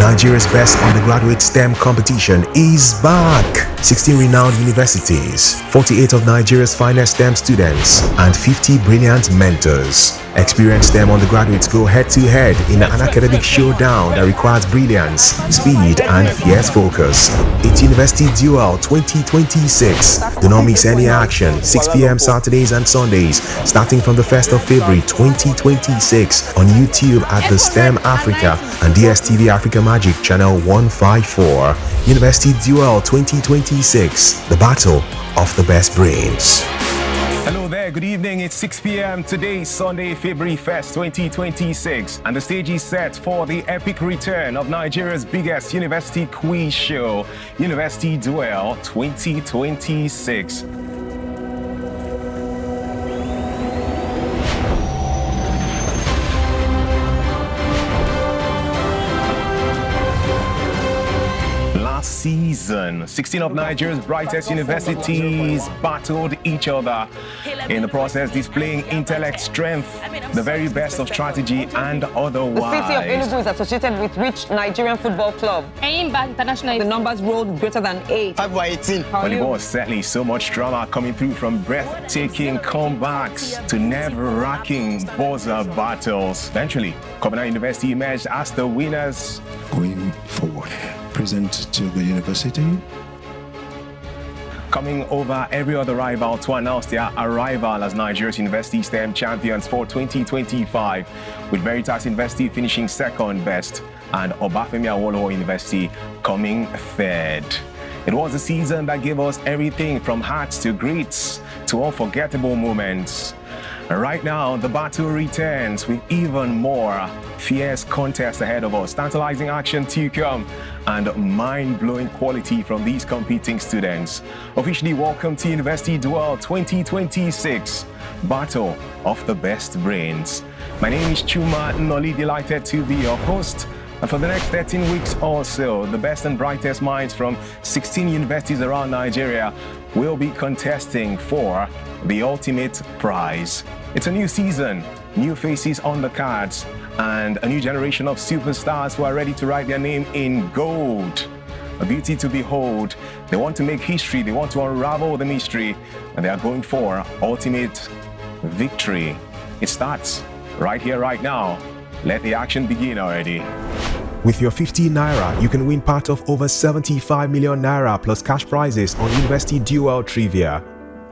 Nigeria's best undergraduate STEM competition is back. 16 renowned universities, 48 of Nigeria's finest STEM students, and 50 brilliant mentors. Experienced STEM undergraduates go head-to-head in an academic showdown that requires brilliance, speed, and fierce focus. It's University Duel 2026. Do not miss any action. 6 p.m. Saturdays and Sundays, starting from the 1st of February 2026 on YouTube at theSTEMafrica and theSTEMafrica Magic Channel 154. University Duel 2026, the battle of the best brains. Hello there, good evening. It's 6 p.m. today, Sunday, February 1st, 2026, and the stage is set for the epic return of Nigeria's biggest university quiz show, University Duel 2026. Season, 16 of Nigeria's brightest universities battled each other, in the process displaying intellect, strength, the very best of strategy, and otherwise. The city of Enugu is associated with which Nigerian football club? International. The numbers rolled greater than 8. 5 by 18. Well, it was certainly so much drama coming through, from breathtaking comebacks to nerve-wracking buzzer battles. Eventually, Covenant University emerged as the winners. Going forward, present to the university. Coming over every other rival to announce their arrival as Nigeria's University STEM champions for 2025, with Veritas University finishing second best and Obafemi Awolowo University coming third. It was a season that gave us everything from hearts to greets to unforgettable moments. And right now, the battle returns with even more fierce contests ahead of us, tantalizing action to come, and mind-blowing quality from these competing students. Officially welcome to University Duel 2026, Battle of the Best Brains. My name is Chuma Noli, delighted to be your host. And for the next 13 weeks or so, the best and brightest minds from 16 universities around Nigeria will be contesting for the ultimate prize. It's a new season, new faces on the cards, and a new generation of superstars who are ready to write their name in gold. A beauty to behold. They want to make history, they want to unravel the mystery, and they are going for ultimate victory. It starts right here, right now. Let the action begin already. With your 50 Naira, you can win part of over 75 million Naira plus cash prizes on University Duel Trivia.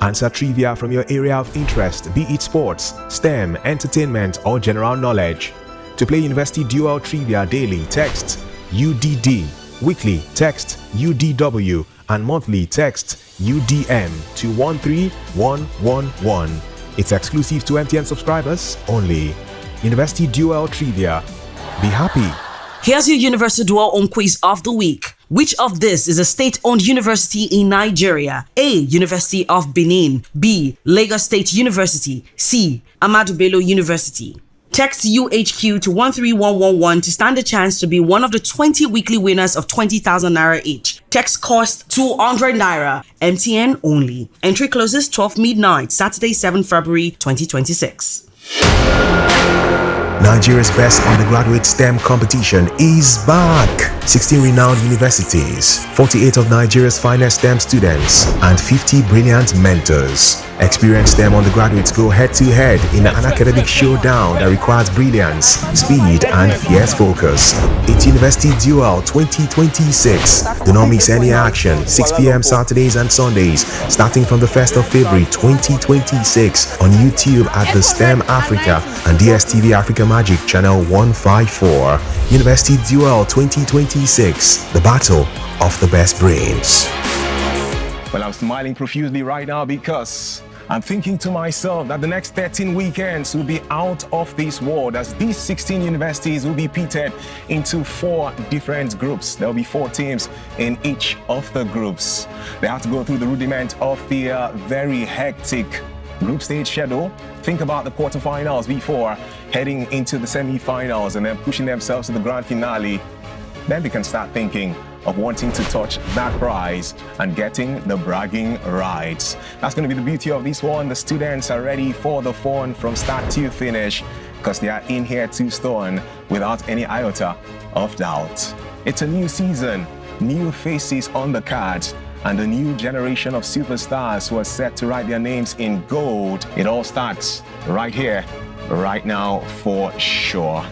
Answer trivia from your area of interest, be it sports, STEM, entertainment, or general knowledge. To play University Duel Trivia daily, text UDD, weekly, text UDW, and monthly, text UDM to 13111. It's exclusive to MTN subscribers only. University Duel Trivia. Be happy. Here's your University Duel Home Quiz of the week. Which of this is a state-owned university in Nigeria? A. University of Benin. B. Lagos State University. C. Ahmadu Bello University. Text UHQ to 13111 to stand a chance to be one of the 20 weekly winners of 20,000 Naira each. Text cost 200 Naira. MTN only. Entry closes 12 midnight, Saturday, 7 February 2026. Nigeria's best undergraduate STEM competition is back. 16 renowned universities, 48 of Nigeria's finest STEM students, and 50 brilliant mentors. Experienced STEM undergraduates go head-to-head in an academic showdown that requires brilliance, speed, and fierce focus. It's University Duel 2026. Do not miss any action. 6 p.m. Saturdays and Sundays, starting from the 1st of February 2026 on YouTube at theSTEMafrica and theSTEMafrica Magic Channel 154. University Duel 2026, the battle of the best brains. Well, I'm smiling profusely right now because I'm thinking to myself that the next 13 weekends will be out of this world, as these 16 universities will be pitted into 4 different groups. There will be 4 teams in each of the groups. They have to go through the rudiment of the very hectic group stage schedule. Think about the quarterfinals before heading into the semi-finals and then pushing themselves to the grand finale. Then they can start thinking of wanting to touch that prize and getting the bragging rights. That's going to be the beauty of this one. The students are ready for the fun from start to finish because they are in here to stone without any iota of doubt. It's a new season, new faces on the cards, and a new generation of superstars who are set to write their names in gold. It all starts right here, right now, for sure.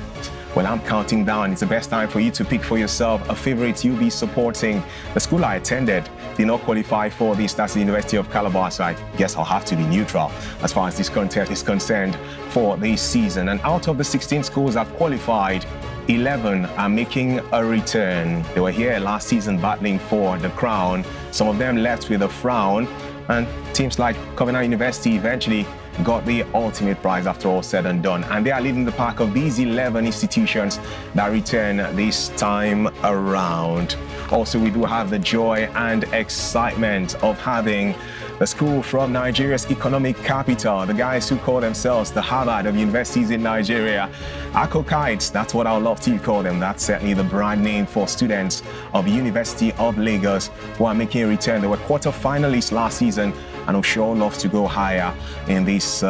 Well, I'm counting down. It's the best time for you to pick for yourself a favorite you'll be supporting. The school I attended did not qualify for this. That's the University of Calabar, so I guess I'll have to be neutral as far as this contest is concerned for this season. And out of the 16 schools that qualified, 11 are making a return. They were here last season battling for the crown. Some of them left with a frown, and teams like Covenant University eventually got the ultimate prize after all said and done. And they are leading the pack of these 11 institutions that return this time around. Also, we do have the joy and excitement of having the school from Nigeria's economic capital, the guys who call themselves the Harvard of universities in Nigeria. Akokites, that's what I would love to call them. That's certainly the brand name for students of University of Lagos who are making a return. They were quarter-finalists last season and I'm sure love to go higher in this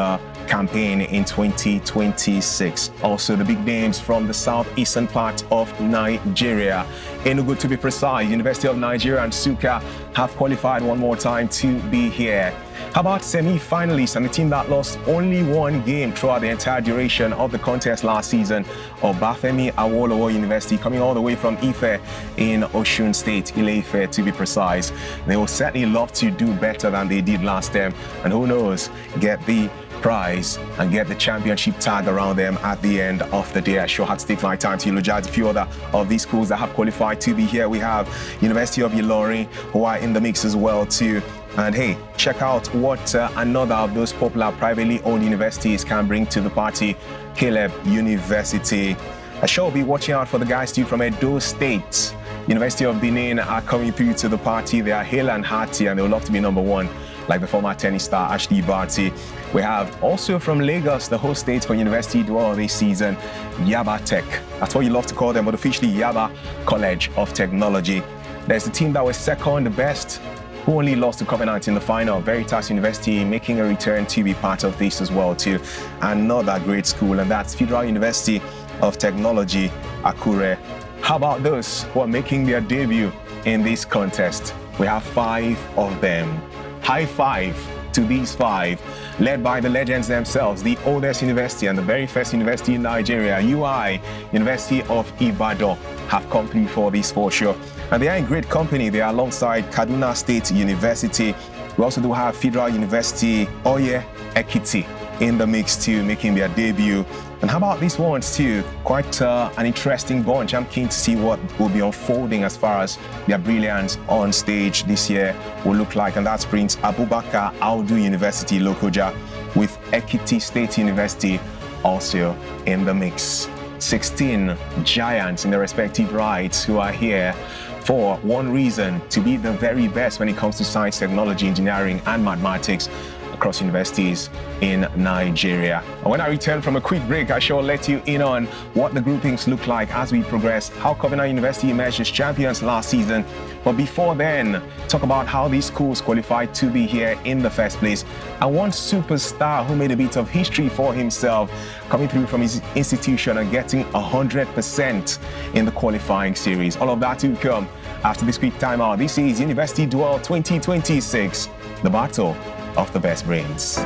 campaign in 2026. Also, the big names from the southeastern part of Nigeria. Enugu, to be precise, University of Nigeria and Suka have qualified one more time to be here. How about semi-finalists and the team that lost only one game throughout the entire duration of the contest last season, Obafemi Awolowo University, coming all the way from Ife in Osun State, Ile-Ife to be precise. They will certainly love to do better than they did last time, and who knows, get the prize and get the championship tag around them at the end of the day. I sure had to take my time to eulogize a few other of these schools that have qualified to be here. We have University of UNILORIN, who are in the mix as well too. And hey, check out what another of those popular privately owned universities can bring to the party, Caleb University. I shall be watching out for the guys too from Edo State. University of Benin are coming through to the party. They are hale and hearty and they would love to be number one, like the former tennis star Ashley Barty. We have also from Lagos, the host state for University Duel this season, YABATECH. That's what you love to call them, but officially Yaba College of Technology. There's the team that was second best, who only lost to Covenant in the final. Veritas University making a return to be part of this as well too. Another great school, and that's Federal University of Technology, Akure. How about those who are making their debut in this contest? We have 5 of them. High five to these 5, led by the legends themselves, the oldest university and the very first university in Nigeria, UI, University of Ibadan, have come through for this for sure. And they are in great company. They are alongside Kaduna State University. We also do have Federal University, FUOYE, Ekiti in the mix too, making their debut. And how about these ones too? Quite an interesting bunch. I'm keen to see what will be unfolding as far as their brilliance on stage this year will look like. And that's Prince Abubakar Audu University, Lokoja, with Ekiti State University also in the mix. 16 giants in their respective rights who are here for one reason: to be the very best when it comes to science, technology, engineering, and mathematics across universities in Nigeria. And when I return from a quick break, I shall let you in on what the groupings look like as we progress, how Covenant University emerged as champions last season. But before then, talk about how these schools qualified to be here in the first place. And one superstar who made a bit of history for himself, coming through from his institution and getting 100% in the qualifying series. All of that will come after this quick timeout. This is University Duel 2026, the battle of the best brains.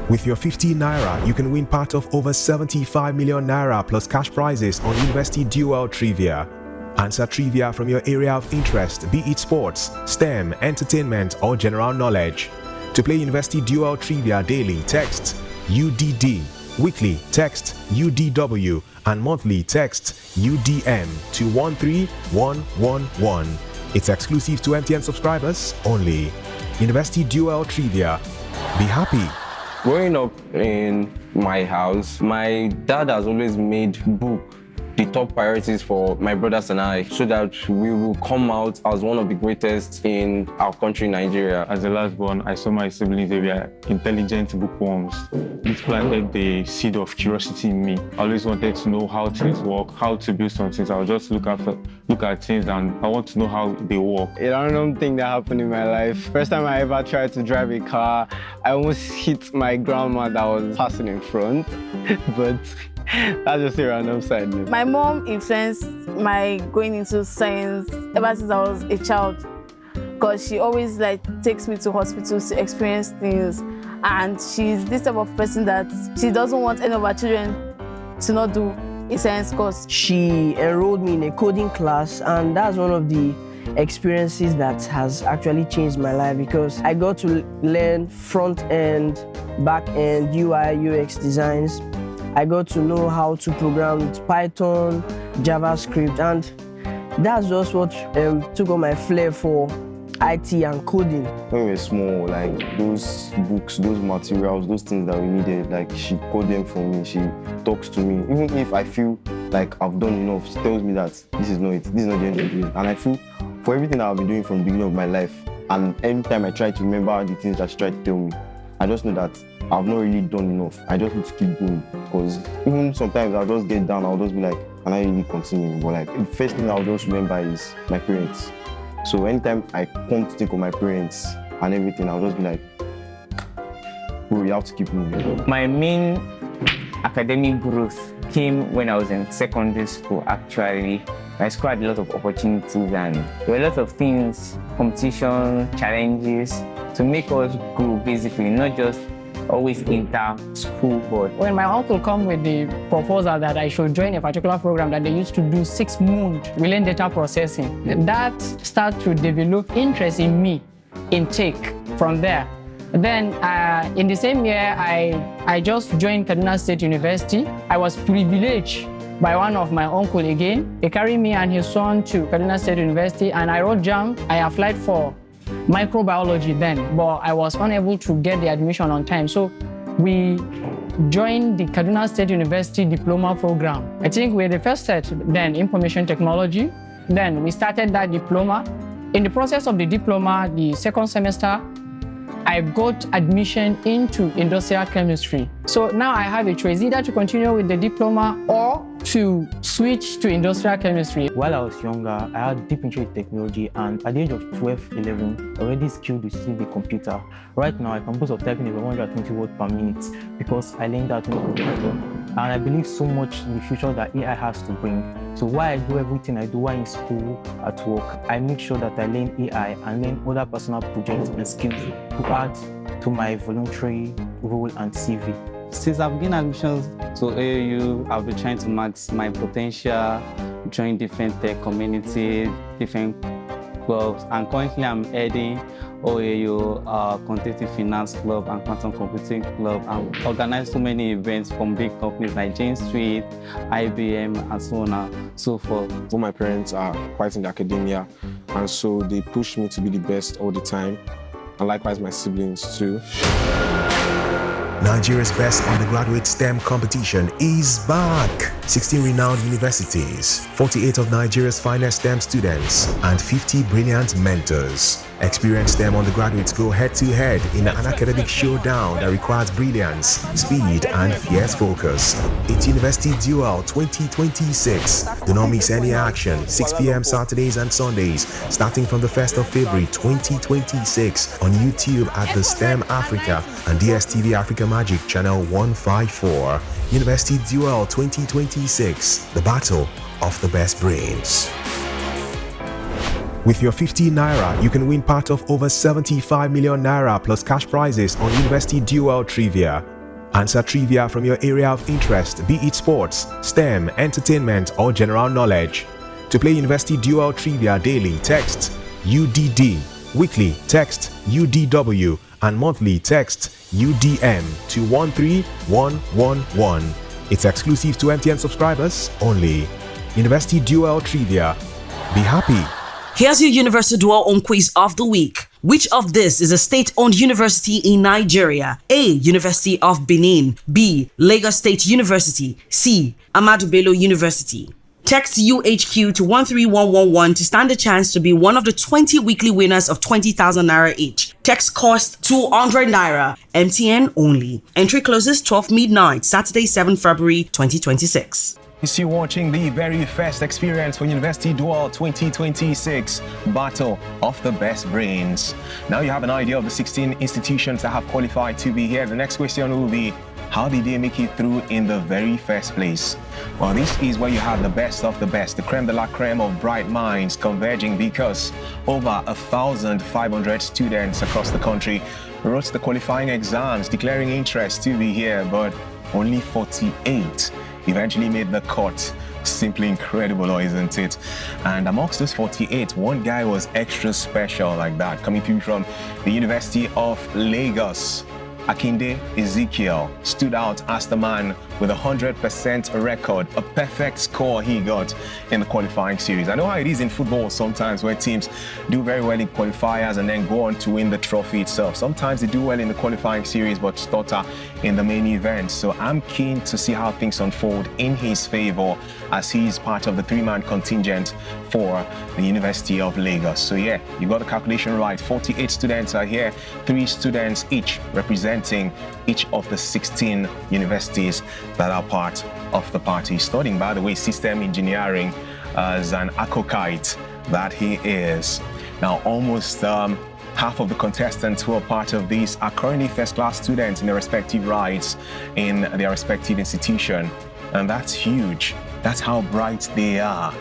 With your 50 Naira, you can win part of over 75 million Naira plus cash prizes on University Duel Trivia. Answer trivia from your area of interest, be it sports, STEM, entertainment, or general knowledge. To play University Duel Trivia daily, text UDD. Weekly, text UDW. And monthly, text UDM to 13111. It's exclusive to MTN subscribers only. University Duel Trivia. Be happy. Growing up in my house, my dad has always made book the top priorities for my brothers and I, so that we will come out as one of the greatest in our country, Nigeria. As the last born, I saw my siblings, they were intelligent bookworms. This planted the seed of curiosity in me. I always wanted to know how things work, how to build some things. I would just look at things and I want to know how they work. A random thing that happened in my life. First time I ever tried to drive a car, I almost hit my grandma that was passing in front, but That's just a random side note. My mom influenced my going into science ever since I was a child, because she always takes me to hospitals to experience things, and she's this type of person that she doesn't want any of her children to not do a science course. She enrolled me in a coding class, and that's one of the experiences that has actually changed my life, because I got to learn front-end, back-end, UI, UX designs. I got to know how to program with Python, JavaScript, and that's just what took on my flair for IT and coding. When we were small, those books, those materials, those things that we needed, she code them for me, she talks to me. Even if I feel like I've done enough, she tells me that this is not it, this is not the end of it. And I feel for everything that I've been doing from the beginning of my life, and every time I try to remember the things that she tried to tell me, I just know that I've not really done enough. I just need to keep going, because even sometimes I'll just get down, I'll just be like, can I really continue? But the first thing I'll just remember is my parents. So anytime I come to think of my parents and everything, I'll just be like, bro, you have to keep moving. My main academic growth came when I was in secondary school, actually. My school had a lot of opportunities, and there were a lot of things, competition, challenges, to make us grow, basically, not just always inter-school board. When my uncle come with the proposal that I should join a particular program that they used to do 6 months, we learn data processing. That started to develop interest in me, in tech, from there. Then in the same year, I just joined Kaduna State University. I was privileged by one of my uncle again. He carried me and his son to Kaduna State University, and I wrote JAMB. I applied for microbiology then, but I was unable to get the admission on time. So we joined the Kaduna State University diploma program. I think we're the first set, then information technology. Then we started that diploma. In the process of the diploma, the second semester, I got admission into industrial chemistry. So now I have a choice, either to continue with the diploma or to switch to industrial chemistry. While I was younger, I had deep interest in technology, and at the age of 12, 11, already skilled to see the computer. Right now, I compose of typing over 120 words per minute because I learned that in the computer. And I believe so much in the future that AI has to bring. So while I do everything I do while in school, at work, I make sure that I learn AI and learn other personal projects and skills to add to my voluntary role and CV. Since I've gained admissions to AAU, I've been trying to max my potential, join different tech community, different clubs, and currently I'm heading OAU Quantitative Finance Club and Quantum Computing Club, and organize so many events from big companies like Jane Street, IBM, and so on and so forth. Both my parents are quite in the academia, and so they push me to be the best all the time, and likewise my siblings too. Nigeria's best undergraduate STEM competition is back. 16 renowned universities, 48 of Nigeria's finest STEM students, and 50 brilliant mentors. Experienced STEM undergraduates go head-to-head in an academic showdown that requires brilliance, speed, and fierce focus. It's University Duel 2026. Do not miss any action. 6 p.m. Saturdays and Sundays, starting from the 1st of February 2026 on YouTube at theSTEMafrica and DSTV Africa Magic Channel 154. University Duel 2026, the battle of the best brains. With your 50 Naira, you can win part of over 75 million Naira plus cash prizes on University Duel Trivia. Answer trivia from your area of interest, be it sports, STEM, entertainment, or general knowledge. To play University Duel Trivia daily, text UDD. Weekly, text UDW. And monthly, text UDM to 13111. It's exclusive to MTN subscribers only. University Duel Trivia. Be happy. Here's your University Duel quiz of the week. Which of this is a state-owned university in Nigeria? A. University of Benin. B. Lagos State University. C. Ahmadu Bello University. Text UHQ to 13111 to stand a chance to be one of the 20 weekly winners of 20,000 Naira each. Text cost 200 Naira. MTN only. Entry closes 12 midnight, Saturday 7 February 2026. You see, watching the very first experience for University Duel 2026, Battle of the Best Brains. Now you have an idea of the 16 institutions that have qualified to be here. The next question will be, How did they make it through in the very first place? Well, this is where you have the best of the best, the creme de la creme of bright minds converging, because over 1,500 students across the country wrote the qualifying exams, declaring interest to be here, but only 48 eventually made the cut. Simply incredible, isn't it? And amongst those 48, one guy was extra special like that, coming through from the University of Lagos. Akinde Ezekiel stood out as the man with a 100% record, a perfect score he got in the qualifying series. I know how it is in football sometimes, where teams do very well in qualifiers and then go on to win the trophy itself. Sometimes they do well in the qualifying series but stutter in the main event. So I'm keen to see how things unfold in his favor, as he is part of the 3-man contingent for the University of Lagos. So yeah, you got the calculation right. 48 students are here, 3 students each representing each of the 16 universities that are part of the party. Studying, by the way, system engineering as an akokite that he is. Now, almost half of the contestants who are part of this are currently first-class students in their respective rights in their respective institution. And that's huge. That's how bright they are.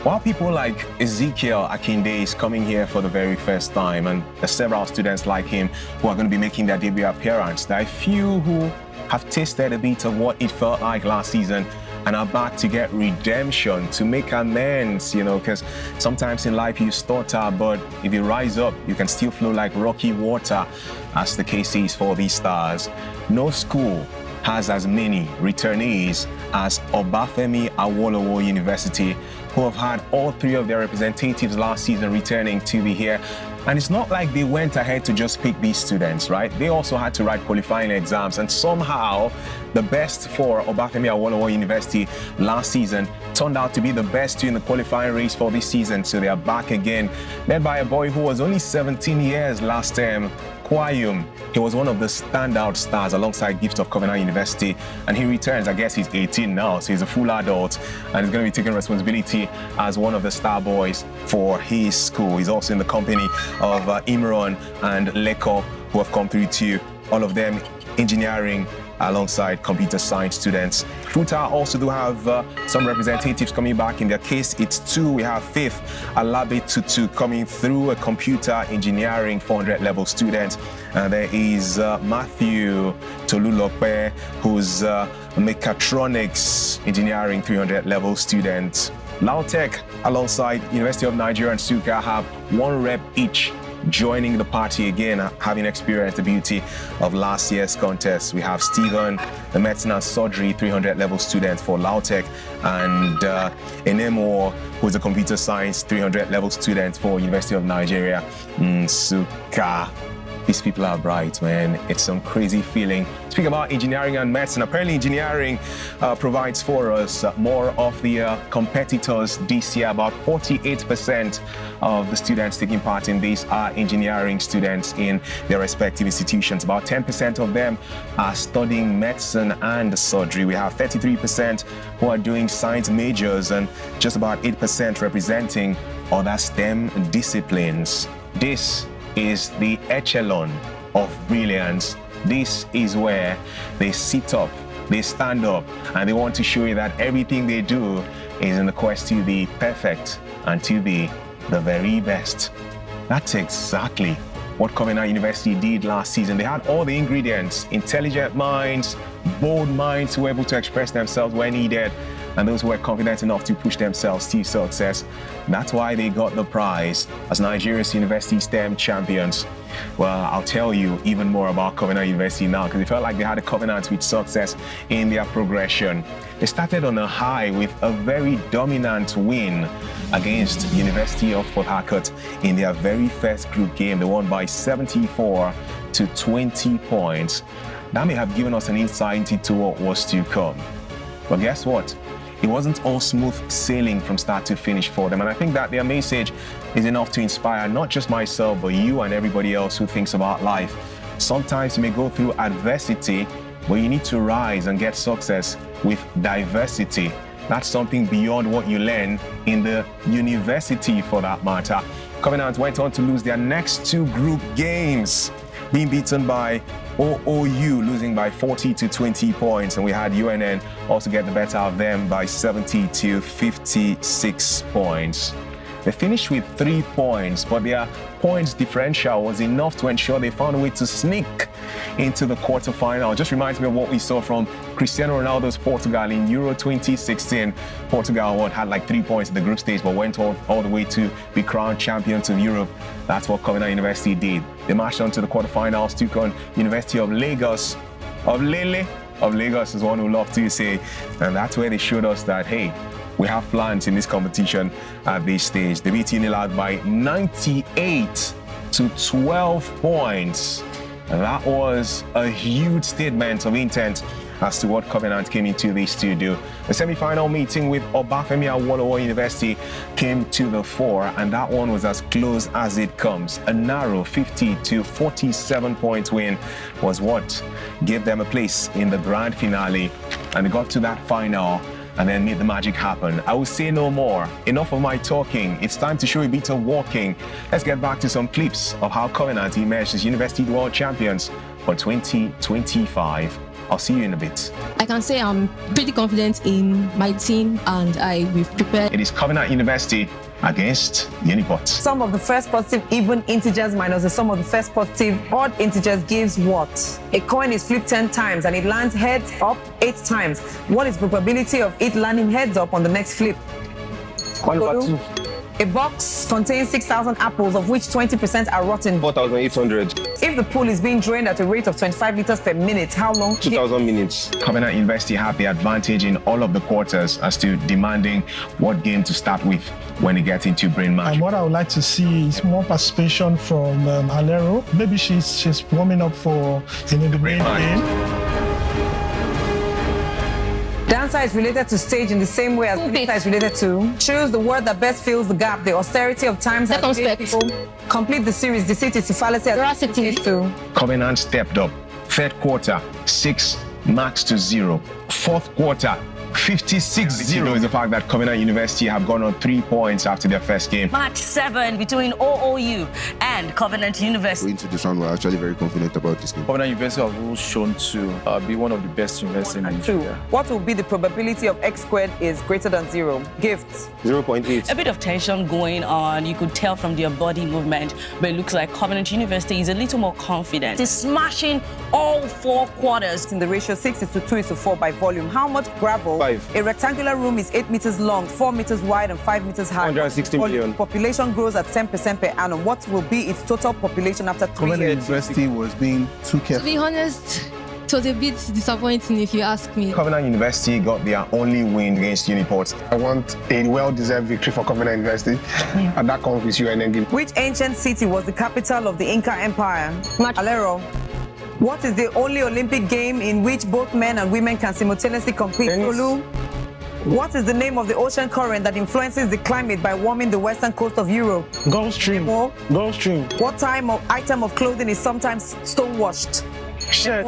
While people like Ezekiel Akinde is coming here for the very first time, and there's several students like him who are going to be making their debut appearance, there are a few who have tasted a bit of what it felt like last season and are back to get redemption, to make amends, you know, because sometimes in life you stutter, but if you rise up, you can still flow like rocky water, as the case is for these stars. No school has as many returnees as Obafemi Awolowo University, who have had all 3 of their representatives last season returning to be here. And it's not like they went ahead to just pick these students, right? They also had to write qualifying exams, and somehow the best for Obafemi Awolowo University last season turned out to be the best 2 in the qualifying race for this season. So they are back again, led by a boy who was only 17 years last term, Kwayum. He was one of the standout stars alongside Gift of Covenant University, and he returns. I guess he's 18 now, so he's a full adult, and he's going to be taking responsibility as one of the star boys for his school. He's also in the company of Imran and Leko, who have come through too, all of them engineering alongside computer science students. FUTA also do have some representatives coming back. In their case, it's 2. We have 5th Alabe Tutu coming through, a computer engineering 400 level student. There is Matthew Tolulope, who's mechatronics engineering 300 level student. LAUTECH alongside University of Nigeria and Suka have 1 rep each, joining the party again, having experienced the beauty of last year's contest. We have Stephen, the medicine and surgery 300 level student for LAUTECH, and Enemo, who is a computer science 300 level student for University of Nigeria, Suka. These people are bright, man. It's some crazy feeling. Speaking about engineering and medicine, apparently engineering provides for us more of the competitors this year. About 48% of the students taking part in this are engineering students in their respective institutions. About 10% of them are studying medicine and surgery. We have 33% who are doing science majors, and just about 8% representing other STEM disciplines. This is the echelon of brilliance. This is where they sit up, they stand up, and they want to show you that everything they do is in the quest to be perfect and to be the very best. That's exactly what Covenant University did last season. They had all the ingredients: intelligent minds, bold minds who were able to express themselves where needed, and those who were confident enough to push themselves to success. That's why they got the prize as Nigeria's University STEM champions. Well, I'll tell you even more about Covenant University now, because it felt like they had a covenant with success in their progression. They started on a high with a very dominant win against University of Port Harcourt in their very first group game. They won by 74 to 20 points. That may have given us an insight into what was to come. But guess what? It wasn't all smooth sailing from start to finish for them. And I think that their message is enough to inspire not just myself, but you and everybody else who thinks about life. Sometimes you may go through adversity, but you need to rise and get success with diversity. That's something beyond what you learn in the university, for that matter. Covenant went on to lose their next 2 group games, being beaten by OOU losing by 40 to 20 points, and we had UNN also get the better of them by 70 to 56 points. They finished with 3 points, but their points differential was enough to ensure they found a way to sneak into the quarterfinal. It just reminds me of what we saw from Cristiano Ronaldo's Portugal in Euro 2016. Portugal had like 3 points in the group stage, but went all the way to be crowned champions of Europe. That's what Covenant University did. They marched on to the quarterfinals, took on University of Lagos, of Lagos is one who love to say, and that's where they showed us that, hey, we have plans in this competition at this stage. They beat UNILAG by 98 to 12 points. And that was a huge statement of intent as to what Covenant came into this to do. The semi-final meeting with Obafemi Awolowo University came to the fore, and that one was as close as it comes. A narrow 50 to 47 point win was what gave them a place in the grand finale, and they got to that final and then made the magic happen. I will say no more. Enough of my talking. It's time to show a bit of walking. Let's get back to some clips of how Covenant emerged as University Duel champions for 2025. I'll see you in a bit. I can say I'm pretty confident in my team, and we've prepared. It is Covenant University against Uniport. Sum of the first positive even integers minus the sum of the first positive odd integers gives what? A coin is flipped 10 times and it lands heads up 8 times. What is the probability of it landing heads up on the next flip? 1 over 2. A box contains 6,000 apples, of which 20% are rotten. 4,800. If the pool is being drained at a rate of 25 liters per minute, how long? 2,000 minutes. Covenant University have the advantage in all of the quarters as to demanding what game to start with when they get into brain match. And what I would like to see is more participation from Alero. Maybe she's warming up for the main game. Dancer is related to stage in the same way as theater is related to. Choose the word that best fills the gap. The austerity of times has made people complete the series. Deceit is to fallacy. Veracity to. Covenant stepped up. Third quarter, 6 marks to 0. Fourth quarter, 56-0 is the fact that Covenant University have gone on 3 points after their first game. Match 7 between OOU and Covenant University. Into this round, we're actually very confident about this game. Covenant University has always shown to be one of the best universities in Nigeria. What will be the probability of x squared is greater than 0? Gifts. 0.8. A bit of tension going on. You could tell from their body movement, but it looks like Covenant University is a little more confident. It's smashing all 4 quarters. In the ratio 6:2:4 by volume. How much gravel? 5. A rectangular room is 8 meters long, 4 meters wide, and 5 meters high. 160 million. Population grows at 10% per annum. What will be its total population after 3 years? Covenant University was being too careful. To be honest, it was a bit disappointing if you ask me. Covenant University got their only win against Uniport. I want a well-deserved victory for Covenant University, and that comes with UNN. Which ancient city was the capital of the Inca Empire? Alero. What is the only Olympic game in which both men and women can simultaneously compete? Olu. What is the name of the ocean current that influences the climate by warming the western coast of Europe? Gulf Stream. Gulf Stream. What item of clothing is sometimes stonewashed? Shirt.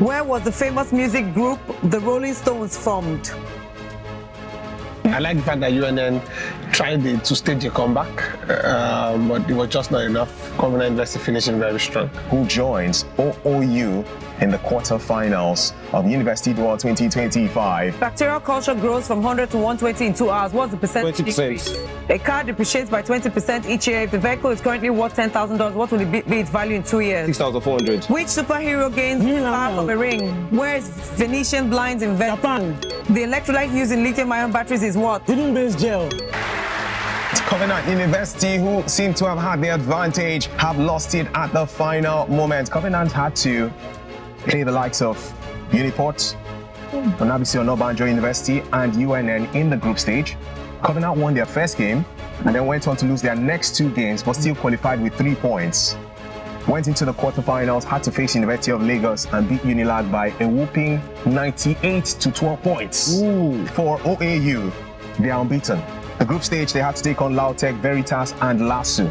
Where was the famous music group the Rolling Stones formed? I like the fact that UNN tried to stage a comeback, but it was just not enough. Covenant University finishing very strong. Who joins OOU in the quarterfinals of University Duel 2025. Bacterial culture grows from 100 to 120 in 2 hours. What's the percentage 20%. increase? A car depreciates by 20% each year. If the vehicle is currently worth $10,000, what will it be its value in 2 years? 6,400. Which superhero gains power from a ring? Where is Venetian blinds invented? Japan. The electrolyte used in lithium-ion batteries is what? Hidden-based gel. Covenant University, who seem to have had the advantage, have lost it at the final moment. Covenant had to play the likes of Uniport, Onabisi Onabanjo University, and UNN in the group stage. Covenant won their first game and then went on to lose their next 2 games, but still qualified with 3 points. Went into the quarterfinals, had to face University of Lagos and beat UNILAG by a whooping 98 to 12 points. For OAU. They are unbeaten. The group stage, they had to take on LAUTECH, Veritas, and KASU.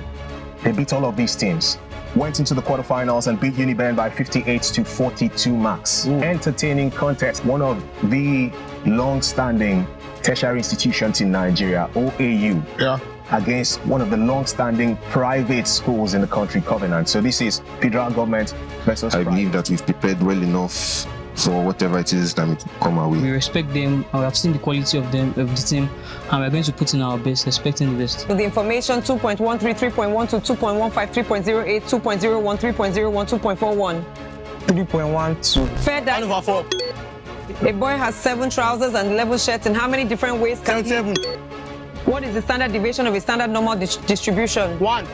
They beat all of these teams. Went into the quarterfinals and beat UNIBEN by 58 to 42 marks. Entertaining contest, one of the long-standing tertiary institutions in Nigeria, OAU. Yeah. against one of the long-standing private schools in the country, Covenant. So this is federal government versus I believe that we've prepared well enough for whatever it is that will come our way. We respect them, and we have seen the quality of them, of the team, and we're going to put in our best, expecting the best. With the information 2.13, 3.12, 2.15, 3.08, 2.01, 3.01, 2.41. 3.12. Fair that. 1 over 4. A boy has 7 trousers and 11 shirts. In how many different ways can 7. What is the standard deviation of a standard normal distribution? 1.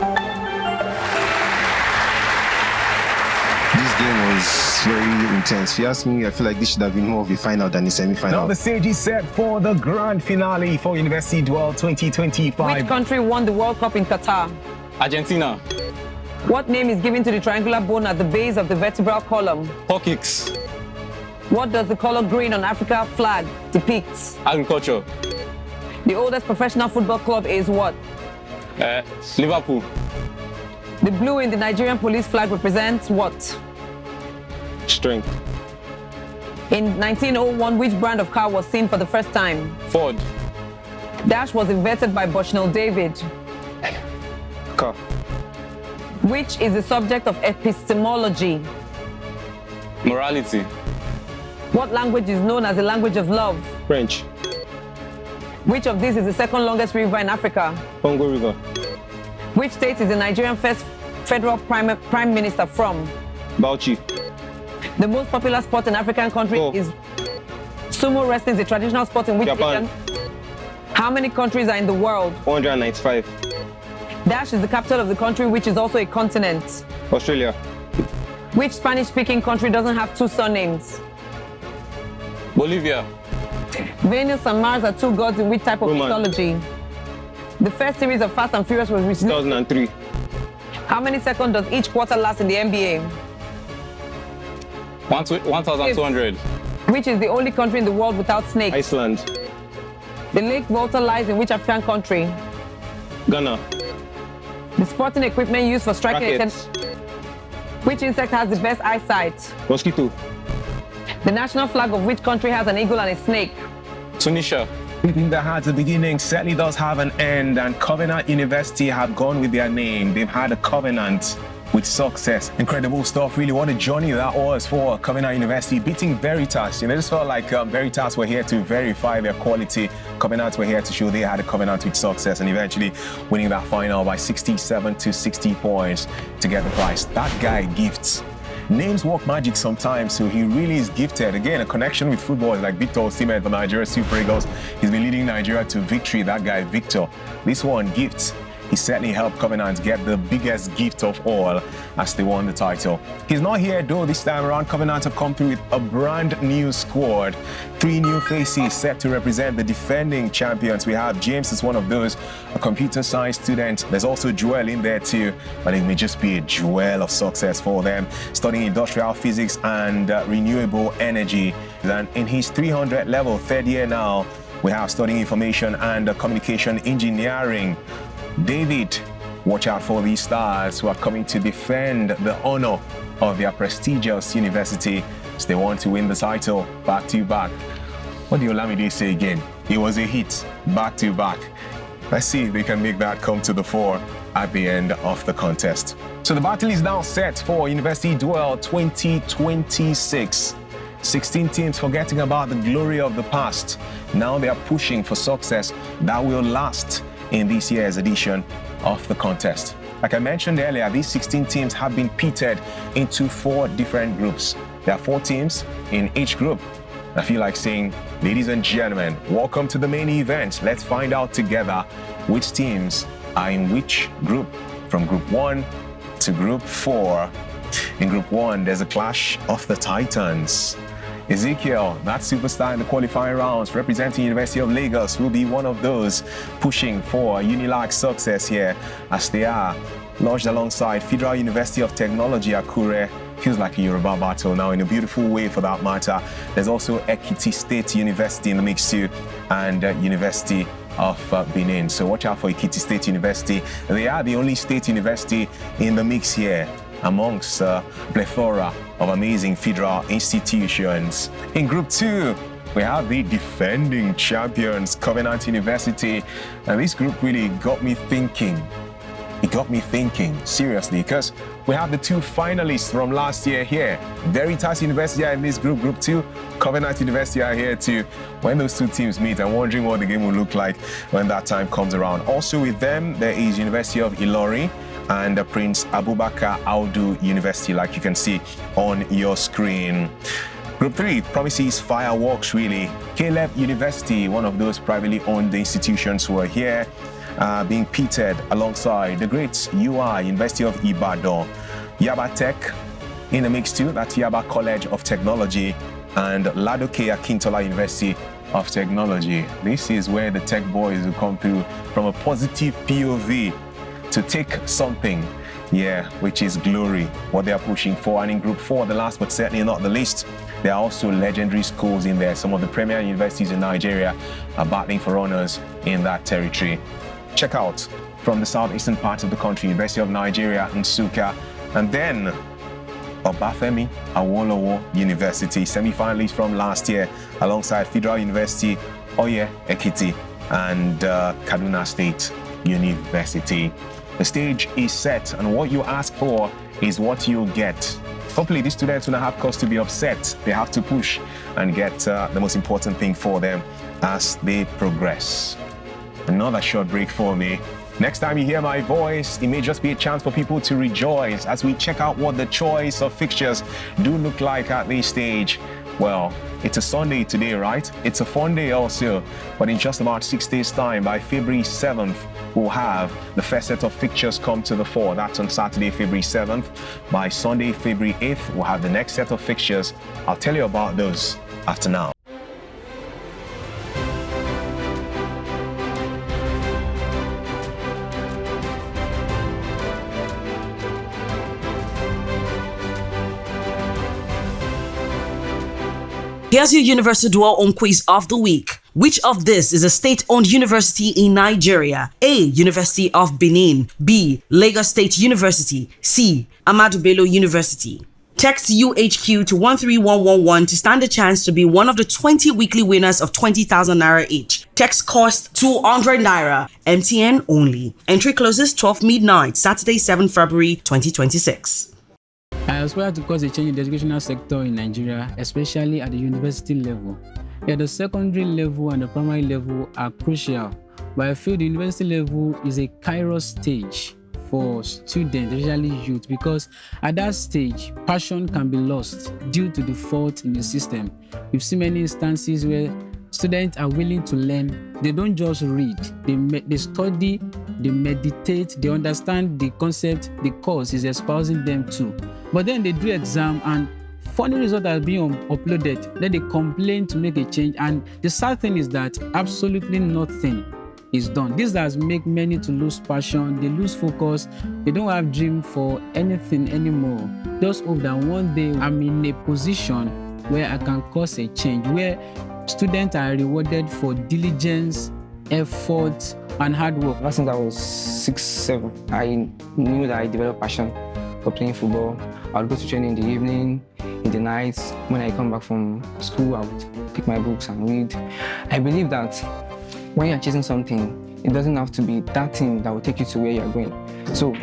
This game was very intense. If you ask me, I feel like this should have been more of a final than a semi-final. Now the stage is set for the grand finale for University Duel 2025. Which country won the World Cup in Qatar? Argentina. What name is given to the triangular bone at the base of the vertebral column? Coccyx. What does the color green on Africa flag depict? Agriculture. The oldest professional football club is what? Liverpool. The blue in the Nigerian police flag represents what? Strength. In 1901, which brand of car was seen for the first time? Ford. Dash was invented by Bushnell David. Car. Which is the subject of epistemology? Morality. What language is known as the language of love? French. Which of these is the second longest river in Africa? Congo River. Which state is the Nigerian first federal prime minister from? Bauchi. The most popular sport in African countries is sumo wrestling, is a traditional sport in which Japan. region? How many countries are in the world? 195. Dash is the capital of the country, which is also a continent. Australia. Which Spanish-speaking country doesn't have 2 surnames? Bolivia. Venus and Mars are 2 gods in which type of Roman. mythology? The first series of Fast and Furious was released. 2003. How many seconds does each quarter last in the NBA? 1,200. Which is the only country in the world without snakes? Iceland. The Lake Volta lies in which African country? Ghana. The sporting equipment used for striking Rackets. Which insect has the best eyesight? Mosquito. The national flag of which country has an eagle and a snake? Tunisia. Everything that had a beginning certainly does have an end, and Covenant University have gone with their name. They've had a covenant with success. Incredible stuff, really. What a journey that was for Covenant University, beating Veritas. You know, it just felt like Veritas were here to verify their quality. Covenant were here to show they had a covenant with success, and eventually winning that final by 67 to 60 points to get the prize. That guy gifts. Names work magic sometimes, so he really is gifted. Again, a connection with football, like Victor Osimhen for Nigeria Super Eagles. He's been leading Nigeria to victory, that guy, Victor. This one, gifts. He certainly helped Covenant get the biggest gift of all as they won the title. He's not here though this time around. Covenant have come through with a brand new squad. 3 new faces set to represent the defending champions. We have James is one of those, a computer science student. There's also Joel in there too, but it may just be a jewel of success for them, studying industrial physics and renewable energy. And in his 300 level, 3rd year now, we have studying information and communication engineering. David, watch out for these stars who are coming to defend the honor of their prestigious university as they want to win the title back to back. What do Olamide say again? It was a hit, back to back. Let's see if they can make that come to the fore at the end of the contest. So the battle is now set for University Duel 2026. 16 teams forgetting about the glory of the past. Now they are pushing for success that will last in this year's edition of the contest. Like I mentioned earlier, these 16 teams have been pitted into 4 different groups. There are 4 teams in each group. I feel like saying, ladies and gentlemen, welcome to the main event. Let's find out together which teams are in which group, from group 1 to group 4. In group 1, there's a clash of the Titans. Ezekiel, that superstar in the qualifying rounds, representing University of Lagos, will be one of those pushing for UNILAG success here, as they are lodged alongside Federal University of Technology, Akure. Feels like a Yoruba battle now in a beautiful way for that matter. There's also Ekiti State University in the mix too, and University of Benin. So watch out for Ekiti State University. They are the only state university in the mix here amongst a plethora of amazing federal institutions. In Group 2, we have the defending champions, Covenant University. And this group really got me thinking. It got me thinking, seriously, because we have the two finalists from last year here. Veritas University are in this group, Group 2. Covenant University are here too. When those two teams meet, I'm wondering what the game will look like when that time comes around. Also with them, there is University of ILORIN and Prince Abubakar Audu University, like you can see on your screen. Group 3 promises fireworks, really. Caleb University, one of those privately owned institutions who are here, being pitted alongside the great UI, University of Ibadan. YABATECH in the mix too, that's Yaba College of Technology, and LAUTECH Akintola University of Technology. This is where the tech boys will come through from a positive POV to take something, yeah, which is glory, what they are pushing for. And in Group 4, the last but certainly not the least, there are also legendary schools in there. Some of the premier universities in Nigeria are battling for honors in that territory. Check out from the southeastern part of the country, University of Nigeria, Nsukka, and then Obafemi Awolowo University, semi-finalists from last year, alongside Federal University, Oye Ekiti, and Kaduna State University. The stage is set, and what you ask for is what you get. Hopefully, these students will not have cause to be upset. They have to push and get the most important thing for them as they progress. Another short break for me. Next time you hear my voice, it may just be a chance for people to rejoice as we check out what the choice of fixtures do look like at this stage. Well, it's a Sunday today, right? It's a fun day also, but in just about 6 days' time, by February 7th, we'll have the first set of fixtures come to the fore. That's on Saturday, February 7th. By Sunday, February 8th, we'll have the next set of fixtures. I'll tell you about those after now. Here's your University Duel on Quiz of the Week. Which of this is a state-owned university in Nigeria? A. University of Benin. B. Lagos State University. C. Ahmadu Bello University. Text UHQ to 13111 to stand a chance to be one of the 20 weekly winners of 20,000 Naira each. Text cost 200 Naira. MTN only. Entry closes 12 midnight, Saturday, 7 February 2026. I aspire to cause a change in the educational sector in Nigeria, especially at the university level. Yeah, the secondary level and the primary level are crucial, but I feel the university level is a kairos stage for students, especially youth, because at that stage, passion can be lost due to the fault in the system. We've seen many instances where students are willing to learn. They don't just read, they study, they meditate, they understand the concept the course is espousing them to. But then they do exam and funny results are being uploaded. Then they complain to make a change. And the sad thing is that absolutely nothing is done. This has made many to lose passion, they lose focus, they don't have dream for anything anymore. Just hope that one day I'm in a position where I can cause a change, where students are rewarded for diligence, effort, and hard work. Ever since I was 6, 7, I knew that I developed passion for playing football. I would go to training in the evening, in the nights. When I come back from school, I would pick my books and read. I believe that when you're chasing something, it doesn't have to be that thing that will take you to where you're going. So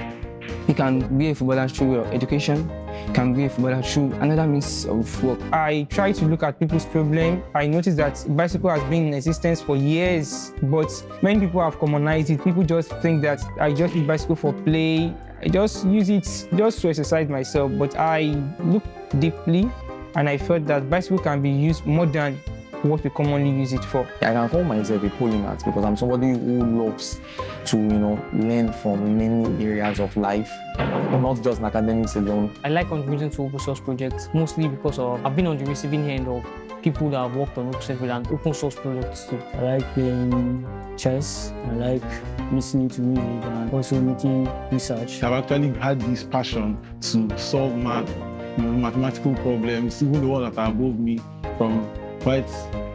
you can be a footballer through your education, you can be a footballer through another means of work. I try to look at people's problem. I noticed that bicycle has been in existence for years, but many people have commonized it. People just think that I just use bicycle for play. I just use it just to exercise myself, but I looked deeply and I felt that bicycle can be used more than what we commonly use it for. I can call myself a polymath because I'm somebody who loves to, learn from many areas of life, not just in academics alone. I like contributing to open source projects, mostly because I've been on the receiving end of people that have worked on open source projects too. I like playing chess, I like listening to music and also making research. I've actually had this passion to solve mathematical problems, even the ones that are above me from quite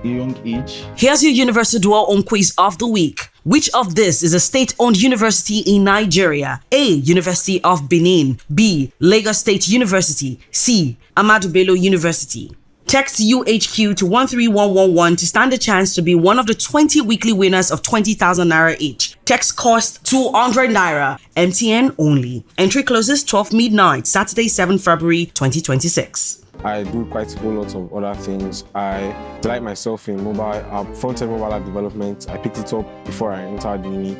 a young age. Here's your University Duel on Quiz of the Week. Which of this is a state-owned university in Nigeria? A. University of Benin. B. Lagos State University. C. Ahmadu Bello University. Text UHQ to 13111 to stand a chance to be one of the 20 weekly winners of 20,000 naira each. Text cost 200 naira, MTN only. Entry closes 12 midnight, Saturday 7 February 2026. I do quite a whole lot of other things. I delight myself in front-end mobile app development. I picked it up before I entered uni,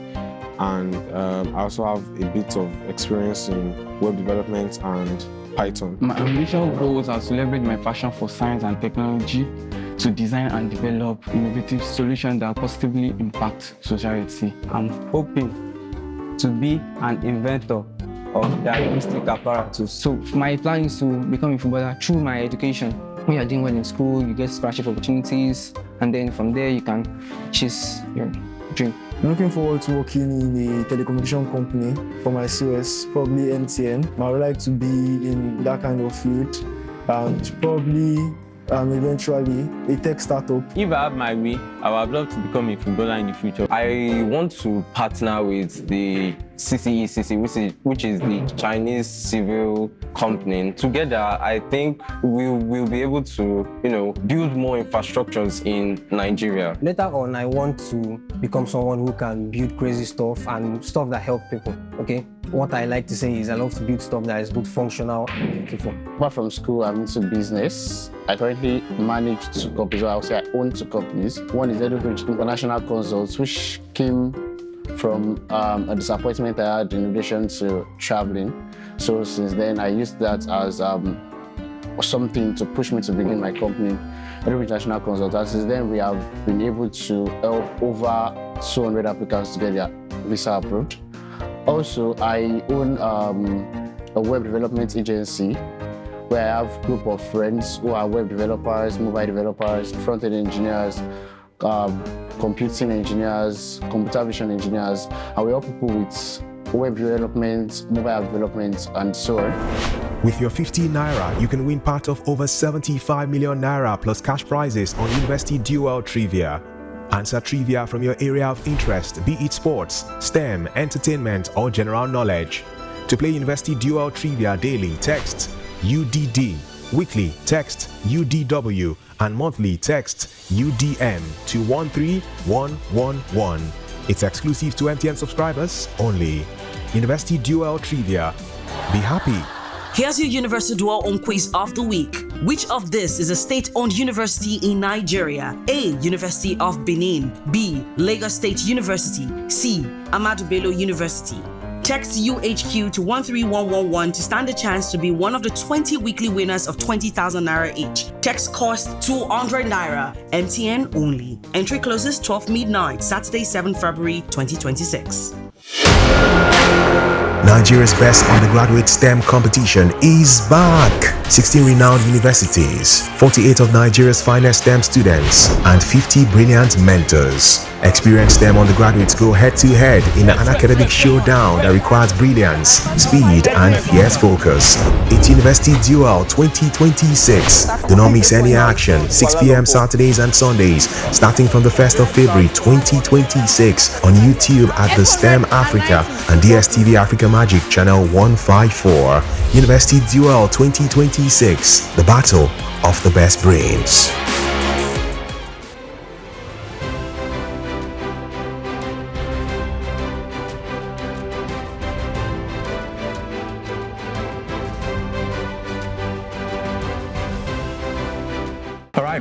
and I also have a bit of experience in web development and Python. My ambitious goals are to leverage my passion for science and technology to design and develop innovative solutions that positively impact society. I'm hoping to be an inventor of diagnostic apparatus. So my plan is to become a footballer through my education. When you're doing well in school, you get scholarship opportunities, and then from there you can chase your dream. I'm looking forward to working in a telecommunication company for my COS, probably MTN. I would like to be in that kind of field, and probably eventually a tech startup. If I have my way, I would love to become a footballer in the future. I want to partner with the CCECC, which is the Chinese civil company. Together, I think we'll be able to, build more infrastructures in Nigeria. Later on, I want to become someone who can build crazy stuff and stuff that help people, okay? What I like to say is I love to build stuff that is both functional and beautiful. Apart from school, I'm into business. I currently manage 2 companies, or I would say I own 2 companies. One is Edubridge International Consults, which came from a disappointment I had in relation to traveling. So since then, I used that as something to push me to begin my company, Edubridge International Consults. And since then, we have been able to help over 200 applicants to get their visa approved. Also, I own a web development agency where I have a group of friends who are web developers, mobile developers, front-end engineers, computing engineers, computer vision engineers, and we help people with web development, mobile development, and so on. With your 50 naira, you can win part of over 75 million naira plus cash prizes on University Duel trivia. Answer trivia from your area of interest, be it sports, STEM, entertainment, or general knowledge. To play University Duel trivia daily, text UDD. Weekly, text UDW. And monthly, text UDM to 13111. It's exclusive to MTN subscribers only. University Duel trivia. Be happy. Here's your University Duel quiz of the week. Which of this is a state-owned university in Nigeria? A. University of Benin. B. Lagos State University. C. Ahmadu Bello University. Text UHQ to 13111 to stand a chance to be one of the 20 weekly winners of 20,000 naira each. Text cost 200 naira, MTN only. Entry closes 12 midnight, Saturday 7 February 2026. Nigeria's best undergraduate STEM competition is back. 16 renowned universities, 48 of Nigeria's finest STEM students, and 50 brilliant mentors. Experienced STEM undergraduates go head-to-head in an academic showdown that requires brilliance, speed, and fierce focus. It's University Duel 2026. Do not miss any action. 6 p.m. Saturdays and Sundays, starting from the 1st of February 2026 on YouTube at theSTEMafrica and DSTV Africa Magic Channel 154. University Duel 2026, the battle of the best brains.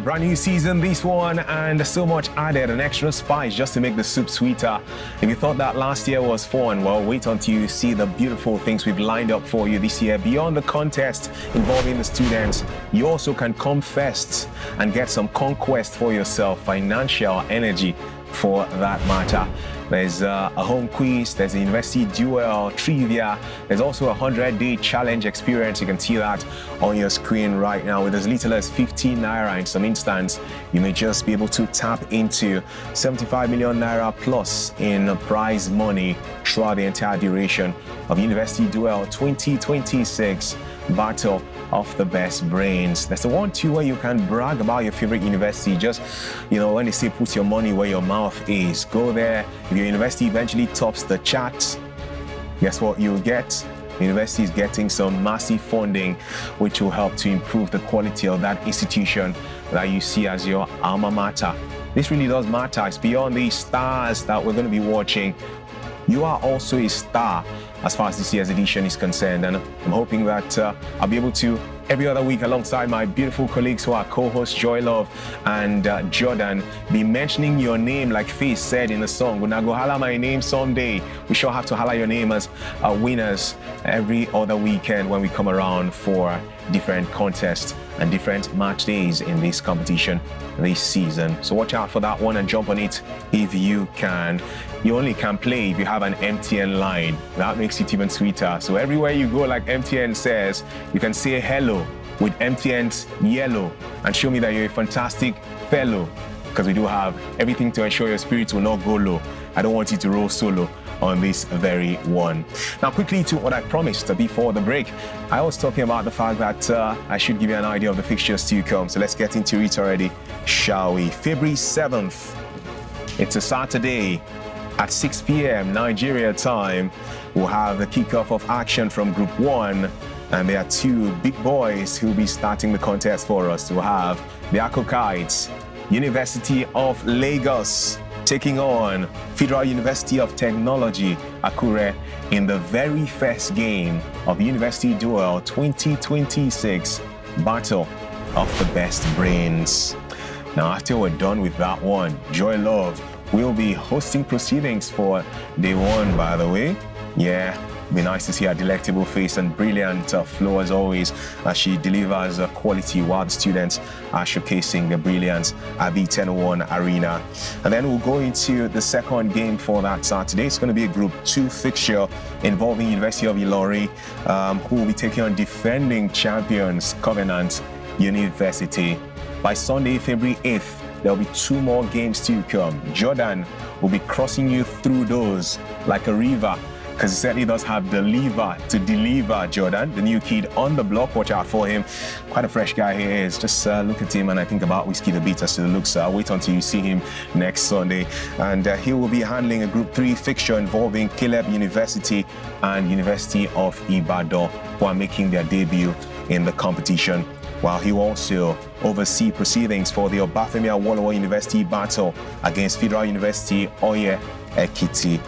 Brand new season, this one, and so much added, an extra spice just to make the soup sweeter. If you thought that last year was fun, well, wait until you see the beautiful things we've lined up for you this year. Beyond the contest involving the students, you also can come first and get some conquest for yourself, financial energy for that matter. There's a home quiz, there's a University Duel trivia, there's also a 100-day challenge experience. You can see that on your screen right now. With as little as 15 naira in some instance, you may just be able to tap into 75 million naira plus in prize money throughout the entire duration of University Duel 2026 Battle of the Best Brains. That's the 1-2 where you can brag about your favorite university. Just, when they say put your money where your mouth is, go there. If your university eventually tops the charts, guess what you'll get? the university is getting some massive funding, which will help to improve the quality of that institution that you see as your alma mater. This really does matter. It's beyond these stars that we're going to be watching. You are also a star as far as this year's edition is concerned, and I'm hoping that I'll be able to every other week alongside my beautiful colleagues who are co-hosts Joy Love and Jordan be mentioning your name like Faith said in the song. When I go holla my name someday, we sure have to holla your name as winners every other weekend when we come around for different contests and different match days in this competition this season. So watch out for that one and jump on it if you can. You only can play if you have an MTN line. That makes it even sweeter. So everywhere you go, like MTN says, you can say hello with MTN's yellow and show me that you're a fantastic fellow, because we do have everything to ensure your spirit will not go low. I don't want you to roll solo on this very one. Now quickly to what I promised before the break. I was talking about the fact that I should give you an idea of the fixtures to come. So let's get into it already, shall we? February 7th, it's a Saturday at 6 p.m. Nigeria time. We'll have the kickoff of action from Group 1, and there are two big boys who will be starting the contest for us. We'll have the Akokites, University of Lagos, taking on Federal University of Technology, Akure, in the very first game of University Duel 2026 Battle of the Best Brains. Now, after we're done with that one, Joy Love will be hosting proceedings for day one, by the way. Yeah, be nice to see her delectable face and brilliant flow as always as she delivers quality while the students are showcasing their brilliance at the 1001 Arena. And then we'll go into the second game for that Saturday. It's going to be a Group 2 fixture involving University of UNILORIN, who will be taking on defending champions Covenant University. By Sunday, February 8th, there'll be two more games to come. Jordan will be crossing you through those like a river, because he certainly does have the lever to deliver. Jordan, the new kid on the block, watch out for him. Quite a fresh guy he is. Just look at him and I think about Whiskey the Beat as to the looks. Wait until you see him next Sunday. And he will be handling a Group 3 fixture involving Caleb University and University of Ibadan, who are making their debut in the competition, while he will also oversee proceedings for the Obafemi Awolowo University battle against Federal University Oye Ekiti.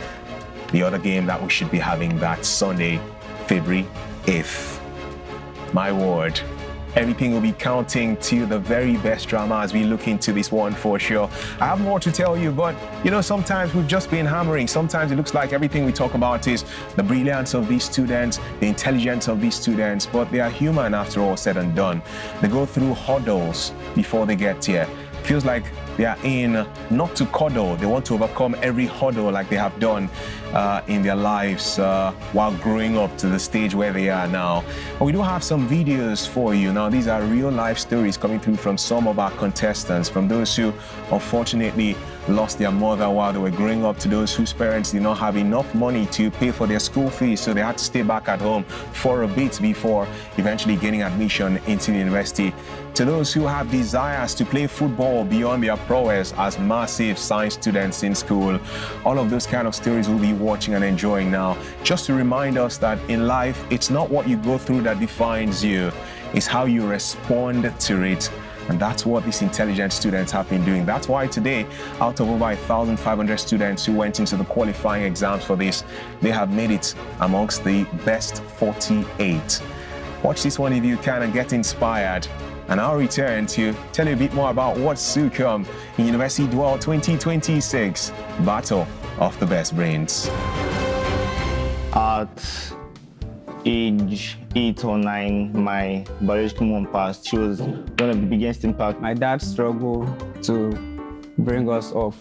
The other game that we should be having that Sunday, February 8th. My word, everything will be counting to the very best drama as we look into this one for sure. I have more to tell you, but you know, sometimes we've just been hammering. Sometimes it looks like everything we talk about is the brilliance of these students, the intelligence of these students, but they are human after all said and done. They go through hurdles before they get here. Feels like they are in not to cuddle. They want to overcome every hurdle like they have done in their lives while growing up to the stage where they are now. And we do have some videos for you. Now, these are real life stories coming through from some of our contestants, from those who unfortunately lost their mother while they were growing up, to those whose parents did not have enough money to pay for their school fees, so they had to stay back at home for a bit before eventually gaining admission into the university, to those who have desires to play football beyond their prowess as massive science students in school. All of those kind of stories we'll be watching and enjoying now, just to remind us that in life, it's not what you go through that defines you, it's how you respond to it. And that's what these intelligent students have been doing. That's why today, out of over 1,500 students who went into the qualifying exams for this, they have made it amongst the best 48. Watch this one if you can and get inspired. And I'll return to tell you a bit more about what's to come in University Duel 2026 Battle of the Best Brains. At age 8 or 9, my biological mom passed. She was one of the biggest impact. My dad struggled to bring us up,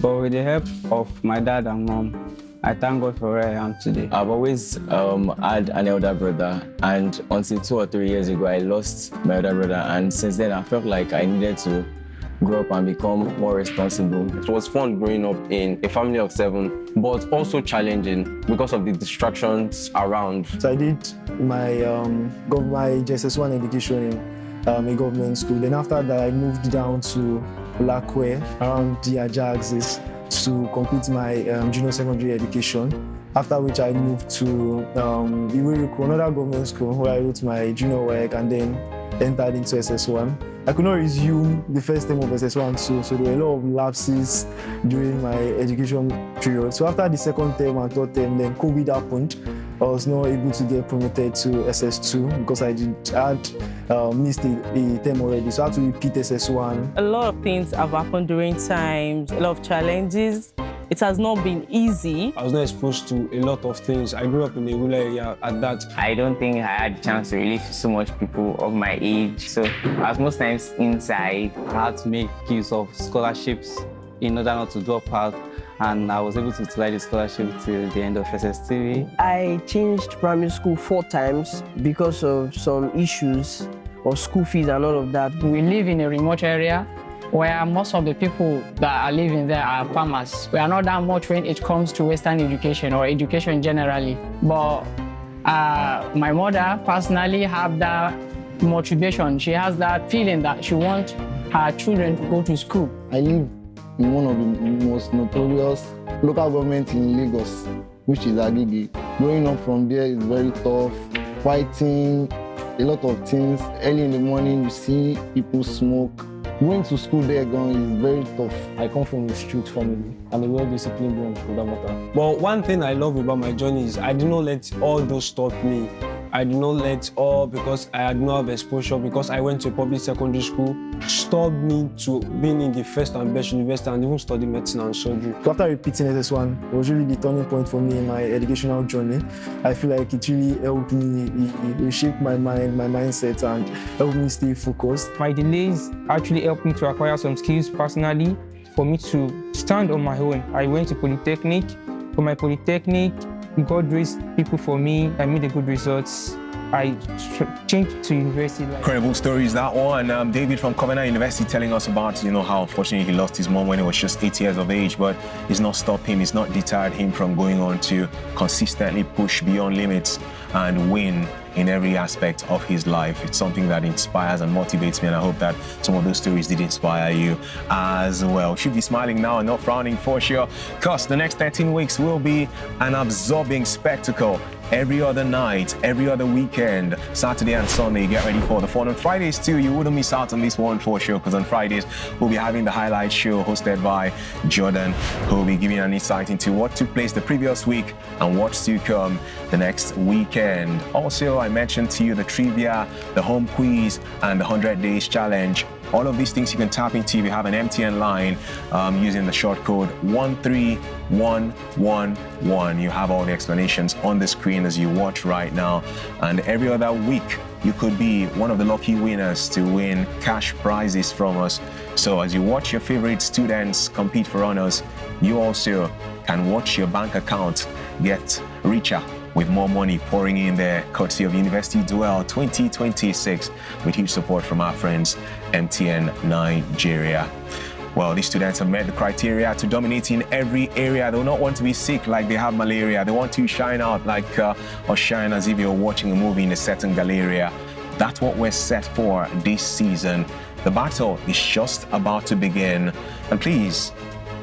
but with the help of my dad and mom, I thank God for where I am today. I've always had an elder brother, and until 2 or 3 years ago, I lost my elder brother, and since then I felt like I needed to grow up and become more responsible. It was fun growing up in a family of 7, but also challenging because of the distractions around. So I did my JSS1 education in a government school. Then after that, I moved down to Lakwe around the Aja axis to complete my junior secondary education. after which I moved to Iweriku, another government school, where I wrote my junior work and then entered into SS1. I could not resume the first term of SS1 too, so there were a lot of lapses during my education period. So after the second term and third term, then COVID happened. I was not able to get promoted to SS2 because I had missed a term already, so I had to repeat SS1. A lot of things have happened during times, a lot of challenges. It has not been easy. I was not exposed to a lot of things. I grew up in a rural area at that. I don't think I had the chance to relate to so much people of my age. So I was most times inside. I had to make use of scholarships in order not to drop out. And I was able to utilize the scholarship till the end of SS3. I changed primary school 4 times because of some issues of school fees and all of that. We live in a remote area where most of the people that are living there are farmers. We are not that much when it comes to Western education or education generally. But my mother personally have that motivation. She has that feeling that she wants her children to go to school. I live in one of the most notorious local governments in Lagos, which is Agege. Growing up from there is very tough, fighting, a lot of things. Early in the morning, you see people smoke. Going to school there is very tough. I come from a strict family and a well-disciplined one for that matter. But one thing I love about my journey is I did not let all those stop me. I did not let all, because I had no have exposure, because I went to a public secondary school, stopped me to being in the first and best university and even study medicine and surgery. After repeating SS1, it was really the turning point for me in my educational journey. I feel like it really helped me, it reshaped my mind, my mindset, and helped me stay focused. My delays actually helped me to acquire some skills personally for me to stand on my own. I went to Polytechnic. For my Polytechnic, God raised people for me. I made the good results. I changed to university. Incredible stories, that one. David from Covenant University telling us about, how unfortunately he lost his mom when he was just 8 years of age, but it's not stopped him, it's not deterred him from going on to consistently push beyond limits and win in every aspect of his life. It's something that inspires and motivates me, and I hope that some of those stories did inspire you as well. Should be smiling now and not frowning for sure, because the next 13 weeks will be an absorbing spectacle. Every other night, every other weekend, Saturday and Sunday, get ready for the fun. On Fridays too, you wouldn't miss out on this one for sure, because on Fridays, we'll be having the highlight show hosted by Jordan, who will be giving an insight into what took place the previous week and what's to come the next weekend. Also, I mentioned to you the trivia, the home quiz, and the 100 days challenge. All of these things you can tap into if you have an MTN line using the short code 13111. You have all the explanations on the screen as you watch right now. And every other week, you could be one of the lucky winners to win cash prizes from us. So as you watch your favorite students compete for honors, you also can watch your bank account get richer with more money pouring in there, courtesy of University Duel 2026, with huge support from our friends MTN Nigeria. Well, these students have met the criteria to dominate in every area. They will not want to be sick like they have malaria. They want to shine out like or shine as if you're watching a movie in a certain galleria. That's what we're set for this season. The battle is just about to begin. And please,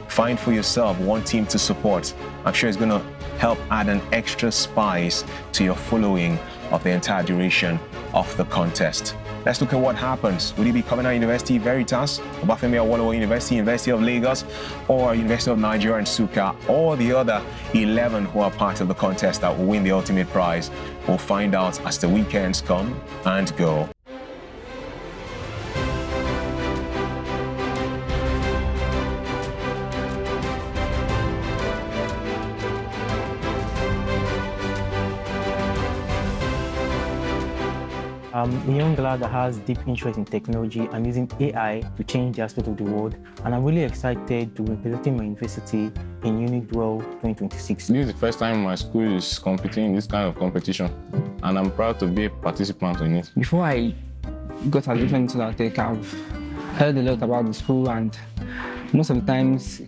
find for yourself one team to support. I'm sure it's going to help add an extra spice to your following of the entire duration of the contest. Let's look at what happens. Will it be Covenant University, Veritas, Obafemi Awolowo University, University of Lagos, or University of Nigeria and Suka, or the other 11 who are part of the contest that will win the ultimate prize? We'll find out as the weekends come and go. I'm a young lad that has deep interest in technology and using AI to change the aspect of the world, and I'm really excited to be representing my university in University Duel 2026. This is the first time my school is competing in this kind of competition, and I'm proud to be a participant in it. Before I got admission into LAUTECH, I've heard a lot about the school, and most of the times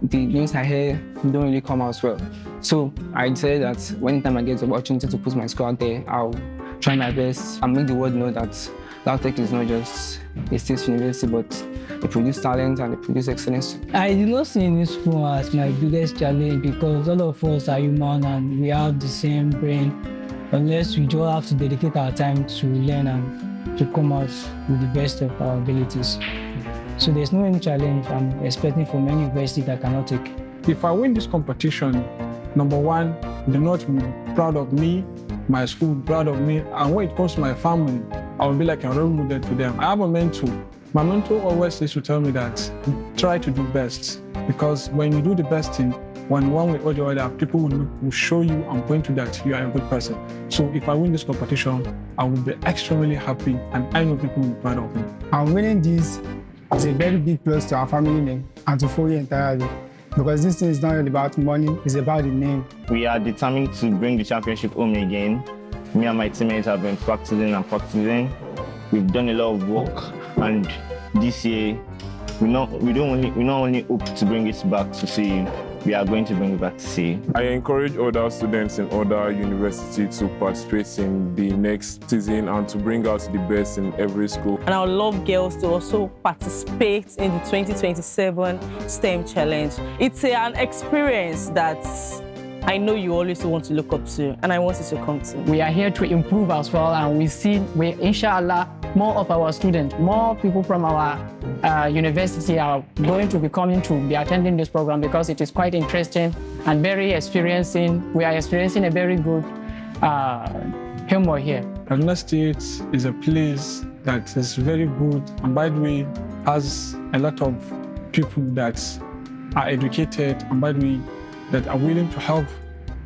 the news I hear don't really come out well. So I decided that anytime I get the opportunity to put my school out there, I'll try my best and make the world know that LAUTECH is not just a state university, but they produce talent and they produce excellence. I do not see this school as my biggest challenge because all of us are human and we have the same brain, unless we just have to dedicate our time to learn and to come out with the best of our abilities. So there's no any challenge I'm expecting from any university that I cannot take. If I win this competition, number one, they're not proud of me, my school proud of me, and when it comes to my family, I will be like a role model to them. I have a mentor. My mentor always used to tell me that try to do best, because when you do the best thing, when one way or the other, people will show you and point to that you are a good person. So if I win this competition, I will be extremely happy, and I know people will be proud of me. And winning this is a very big plus to our family name and to FUOYE entirely. Because this thing is not really about money, it's about the name. We are determined to bring the championship home again. Me and my teammates have been practicing and practicing. We've done a lot of work, and this year we not only hope to bring it back to see, we are going to bring it back to see. I encourage other students in other universities to participate in the next season and to bring out the best in every school. And I would love girls to also participate in the 2027 STEM Challenge. It's an experience that I know you always want to look up to, and I want you to come to. We are here to improve as well, and inshallah, more of our students, more people from our university are going to be coming to be attending this program because it is quite interesting and very experiencing. We are experiencing a very good humor here. Kaduna State is a place that is very good, and by the way, has a lot of people that are educated, and by the way, that are willing to help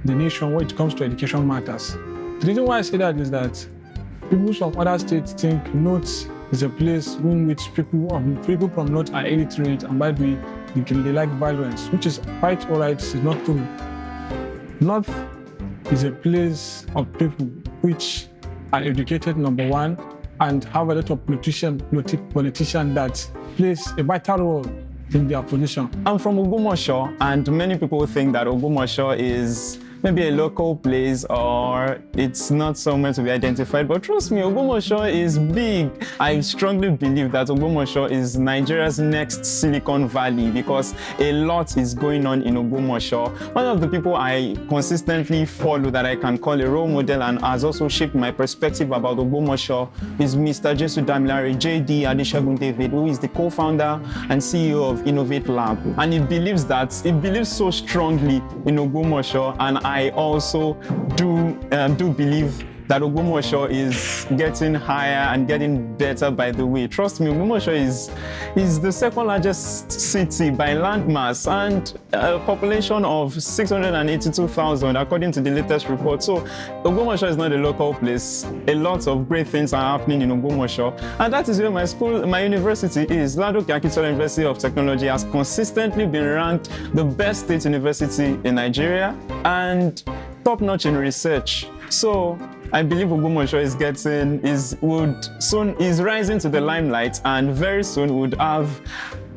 the nation when it comes to education matters. The reason why I say that is that people from other states think North is a place in which people from North are illiterate, and by the way, they like violence, which is quite alright, it's not true. North is a place of people which are educated, number one, and have a lot of politicians that plays a vital role in their position. I'm from Ogbomoso, and many people think that Ogbomoso is maybe a local place or it's not so meant to be identified, but trust me, Ogbomoso is big. I strongly believe that Ogbomoso is Nigeria's next Silicon Valley because a lot is going on in Ogbomoso. One of the people I consistently follow that I can call a role model and has also shaped my perspective about Ogbomoso is Mr. Jesu Damilare, JD Adeshagun David, who is the co-founder and CEO of Innovate Lab. And he believes so strongly in Ogbomoso, and I also do believe that Ogbomoso is getting higher and getting better by the way. Trust me, Ogbomoso is the second largest city by landmass and a population of 682,000 according to the latest report. So Ogbomoso is not a local place. A lot of great things are happening in Ogbomoso, and that is where my university is. LAUTECH University of Technology has consistently been ranked the best state university in Nigeria and top-notch in research. So I believe Ogbomoso is rising to the limelight, and very soon would have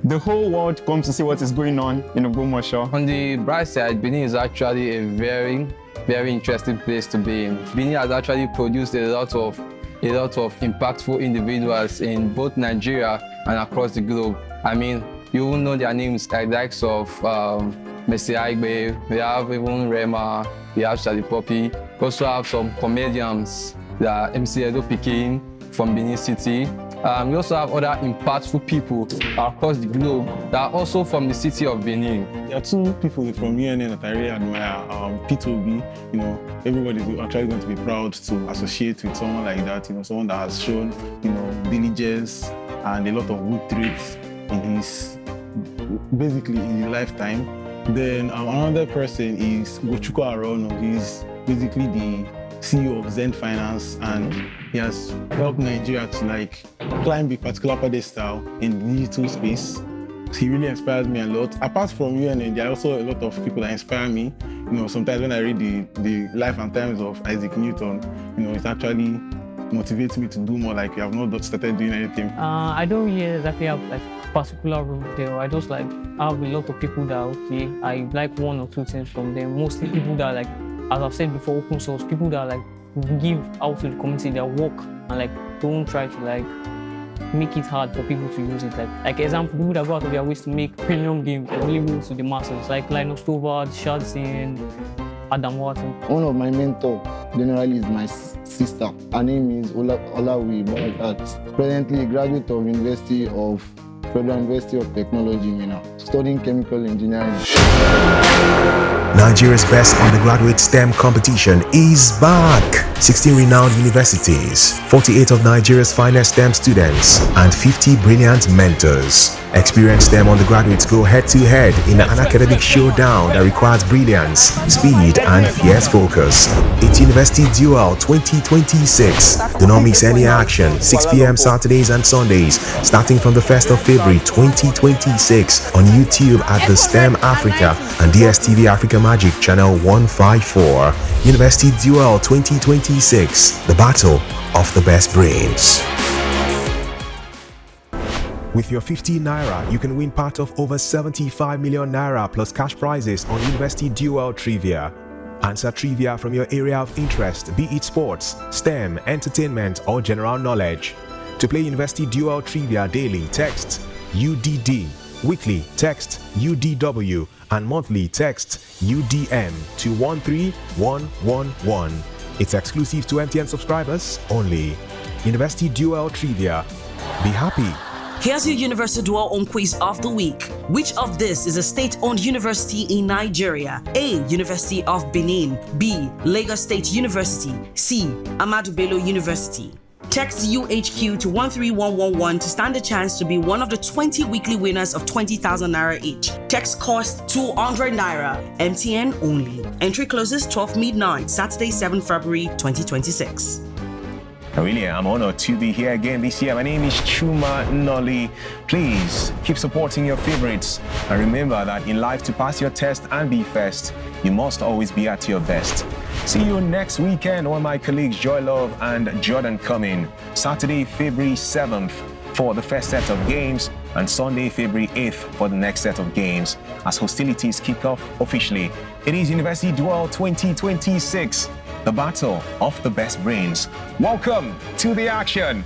the whole world come to see what is going on in Ogbomoso. On the bright side, Benin is actually a very, very interesting place to be in. Benin has actually produced a lot of impactful individuals in both Nigeria and across the globe. I mean, you will know their names, like the likes of Messi Aigbe, we have even Rema, we have Charlie Poppy. We also have some comedians, the MC Edo Pikin from Benin City. We also have other impactful people across the globe that are also from the city of Benin. There are two people from UNN that I really admire. P2B, everybody is actually going to be proud to associate with someone like that, someone that has shown, diligence and a lot of good traits in his lifetime. Then another person is Gochukwu Arono. He's basically the CEO of Zen Finance, and he has helped Nigeria to climb a particular pedestal in the digital space. He really inspires me a lot. Apart from UNN, there are also a lot of people that inspire me. Sometimes when I read the life and times of Isaac Newton, it actually motivates me to do more. Like, you have not started doing anything. I don't really exactly have particular role there. I just have a lot of people that I like one or two things from them. Mostly people that as I've said before, open source, people that give out to the community their work and don't try to make it hard for people to use it. Like example, people that go out of their ways to make premium games available to the masses, like Linus Torvald, Shadson, Adam Watson. One of my mentors generally is my sister. Her name is Olawi Barakat. Presently a graduate of Federal University of Technology, studying chemical engineering. Nigeria's best undergraduate STEM competition is back. 16 renowned universities, 48 of Nigeria's finest STEM students, and 50 brilliant mentors. Experienced STEM undergraduates go head-to-head in an academic showdown that requires brilliance, speed, and fierce focus. It's University Duel 2026. Do not miss any action. 6 p.m. Saturdays and Sundays, starting from the 1st of February 2026 on YouTube at theSTEMafrica and DSTV Africa Magic Channel 154. University Duel 2026, the battle of the best brains. With your 50 Naira, you can win part of over 75 million Naira plus cash prizes on University Duel Trivia. Answer trivia from your area of interest, be it sports, STEM, entertainment, or general knowledge. To play University Duel Trivia daily, text UDD. Weekly, text UDW. And monthly, text UDM to 13111. It's exclusive to MTN subscribers only. University Duel Trivia. Be happy. Here's your University Duel Home Quiz of the Week. Which of this is a state-owned university in Nigeria? A. University of Benin. B. Lagos State University. C. Ahmadu Bello University. Text UHQ to 13111 to stand a chance to be one of the 20 weekly winners of 20,000 Naira each. Text cost 200 Naira. MTN only. Entry closes 12 midnight, Saturday, 7 February 2026. Really, I'm honored to be here again this year. My name is Chuma Noli. Please keep supporting your favorites. And remember that in life, to pass your test and be first, you must always be at your best. See you next weekend when my colleagues Joy Love and Jordan come in. Saturday, February 7th for the first set of games, and Sunday, February 8th for the next set of games as hostilities kick off officially. It is University Duel 2026. The battle of the best brains. Welcome to the action.